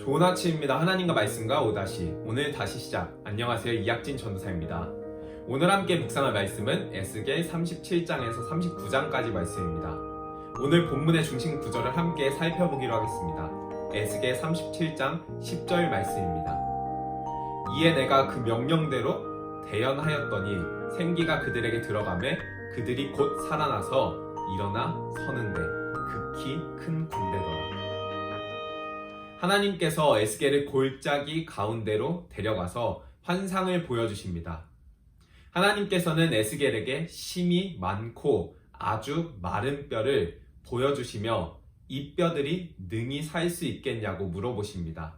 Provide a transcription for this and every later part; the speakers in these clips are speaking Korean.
좋은 아침입니다. 하나님과 말씀과 오다시 오늘 다시 시작. 안녕하세요. 이학진 전도사입니다. 오늘 함께 묵상할 말씀은 에스겔 37장에서 39장까지 말씀입니다. 오늘 본문의 중심 구절을 함께 살펴보기로 하겠습니다. 에스겔 37장 10절 말씀입니다. 이에 내가 그 명령대로 대언하였더니 생기가 그들에게 들어가매 그들이 곧 살아나서 일어나 서는데 극히 큰 군대더라. 하나님께서 에스겔을 골짜기 가운데로 데려가서 환상을 보여주십니다. 하나님께서는 에스겔에게 심이 많고 아주 마른 뼈를 보여주시며 이 뼈들이 능히 살 수 있겠냐고 물어보십니다.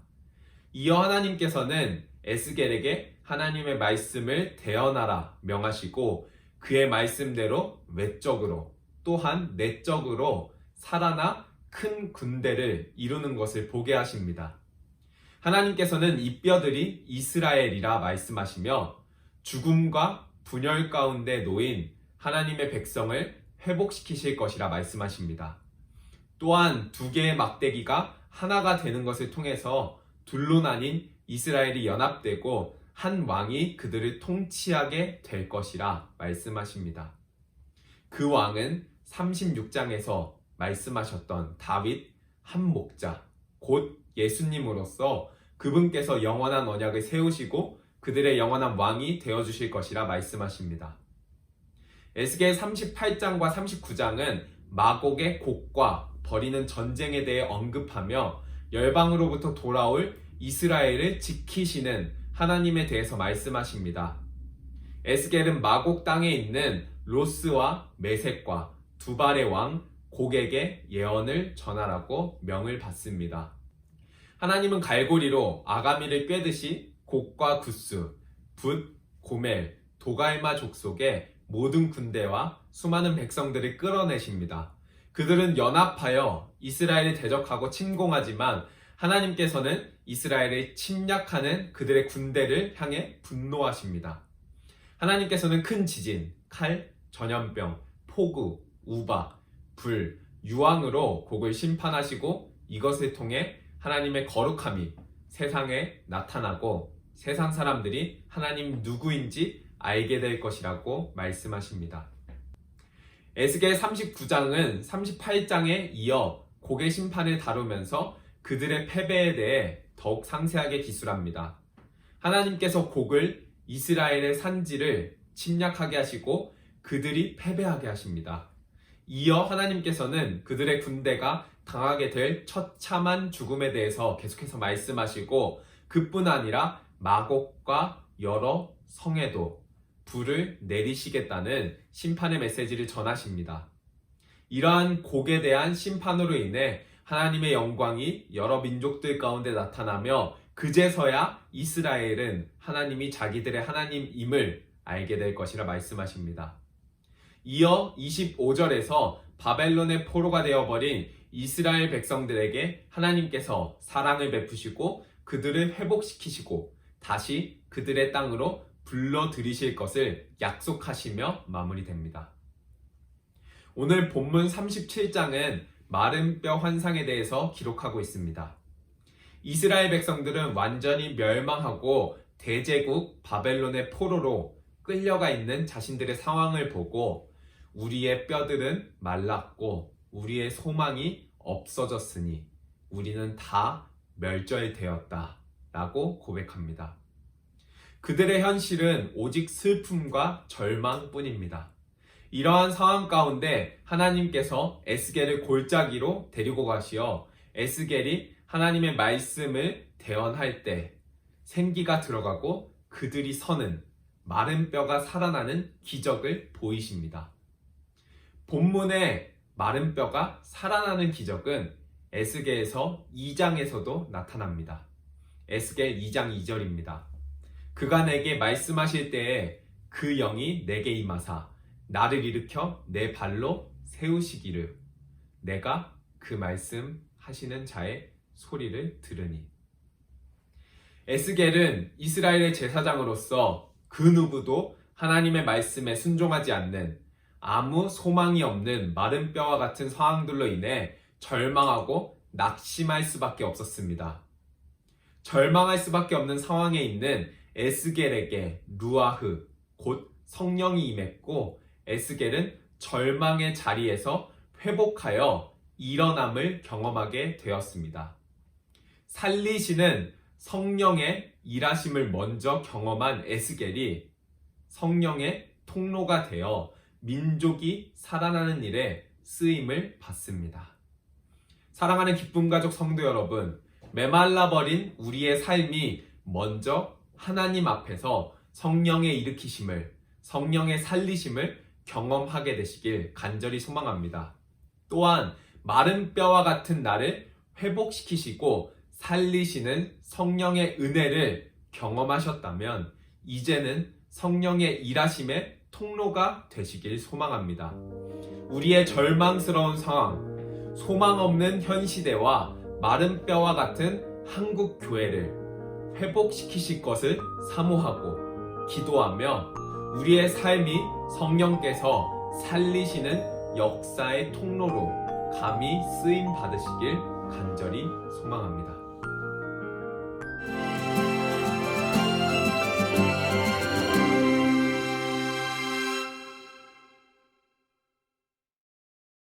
이어 하나님께서는 에스겔에게 하나님의 말씀을 대언하라 명하시고 그의 말씀대로 외적으로 또한 내적으로 살아나 큰 군대를 이루는 것을 보게 하십니다. 하나님께서는 이 뼈들이 이스라엘이라 말씀하시며 죽음과 분열 가운데 놓인 하나님의 백성을 회복시키실 것이라 말씀하십니다. 또한 두 개의 막대기가 하나가 되는 것을 통해서 둘로 나뉜 이스라엘이 연합되고 한 왕이 그들을 통치하게 될 것이라 말씀하십니다. 그 왕은 36장에서 말씀하셨던 다윗 한 목자 곧 예수님으로서 그분께서 영원한 언약을 세우시고 그들의 영원한 왕이 되어주실 것이라 말씀하십니다. 에스겔 38장과 39장은 마곡의 곡과 벌이는 전쟁에 대해 언급하며 열방으로부터 돌아올 이스라엘을 지키시는 하나님에 대해서 말씀하십니다. 에스겔은 마곡 땅에 있는 로스와 메섹과 두발의 왕 곡에게 예언을 전하라고 명을 받습니다. 하나님은 갈고리로 아가미를 꿰듯이 곡과 구스, 붓, 고멜, 도갈마 족속의 모든 군대와 수많은 백성들을 끌어내십니다. 그들은 연합하여 이스라엘을 대적하고 침공하지만 하나님께서는 이스라엘을 침략하는 그들의 군대를 향해 분노하십니다. 하나님께서는 큰 지진, 칼, 전염병, 폭우, 우박, 불, 유황으로 곡을 심판하시고 이것을 통해 하나님의 거룩함이 세상에 나타나고 세상 사람들이 하나님 누구인지 알게 될 것이라고 말씀하십니다. 에스겔 39장은 38장에 이어 곡의 심판을 다루면서 그들의 패배에 대해 더욱 상세하게 기술합니다. 하나님께서 곡을 이스라엘의 산지를 침략하게 하시고 그들이 패배하게 하십니다. 이어 하나님께서는 그들의 군대가 당하게 될 처참한 죽음에 대해서 계속해서 말씀하시고 그뿐 아니라 마곡과 여러 성에도 불을 내리시겠다는 심판의 메시지를 전하십니다. 이러한 곡에 대한 심판으로 인해 하나님의 영광이 여러 민족들 가운데 나타나며 그제서야 이스라엘은 하나님이 자기들의 하나님임을 알게 될 것이라 말씀하십니다. 이어 25절에서 바벨론의 포로가 되어버린 이스라엘 백성들에게 하나님께서 사랑을 베푸시고 그들을 회복시키시고 다시 그들의 땅으로 불러들이실 것을 약속하시며 마무리됩니다. 오늘 본문 37장은 마른 뼈 환상에 대해서 기록하고 있습니다. 이스라엘 백성들은 완전히 멸망하고 대제국 바벨론의 포로로 끌려가 있는 자신들의 상황을 보고 우리의 뼈들은 말랐고 우리의 소망이 없어졌으니 우리는 다 멸절되었다 라고 고백합니다. 그들의 현실은 오직 슬픔과 절망뿐입니다. 이러한 상황 가운데 하나님께서 에스겔을 골짜기로 데리고 가시어 에스겔이 하나님의 말씀을 대언할 때 생기가 들어가고 그들이 서는 마른 뼈가 살아나는 기적을 보이십니다. 본문의 마른 뼈가 살아나는 기적은 에스겔에서 2장에서도 나타납니다. 에스겔 2장 2절입니다. 그가 내게 말씀하실 때에 그 영이 내게 임하사 나를 일으켜 내 발로 세우시기를 내가 그 말씀하시는 자의 소리를 들으니. 에스겔은 이스라엘의 제사장으로서 그 누구도 하나님의 말씀에 순종하지 않는 아무 소망이 없는 마른 뼈와 같은 상황들로 인해 절망하고 낙심할 수밖에 없었습니다. 절망할 수밖에 없는 상황에 있는 에스겔에게 루아흐, 곧 성령이 임했고 에스겔은 절망의 자리에서 회복하여 일어남을 경험하게 되었습니다. 살리시는 성령의 일하심을 먼저 경험한 에스겔이 성령의 통로가 되어 민족이 살아나는 일에 쓰임을 받습니다. 사랑하는 기쁨 가족 성도 여러분, 메말라버린 우리의 삶이 먼저 하나님 앞에서 성령의 일으키심을, 성령의 살리심을 경험하게 되시길 간절히 소망합니다. 또한 마른 뼈와 같은 나를 회복시키시고 살리시는 성령의 은혜를 경험하셨다면 이제는 성령의 일하심의 통로가 되시길 소망합니다. 우리의 절망스러운 상황, 소망 없는 현 시대와 마른 뼈와 같은 한국 교회를 회복시키실 것을 사모하고 기도하며 우리의 삶이 성령께서 살리시는 역사의 통로로 감히 쓰임 받으시길 간절히 소망합니다.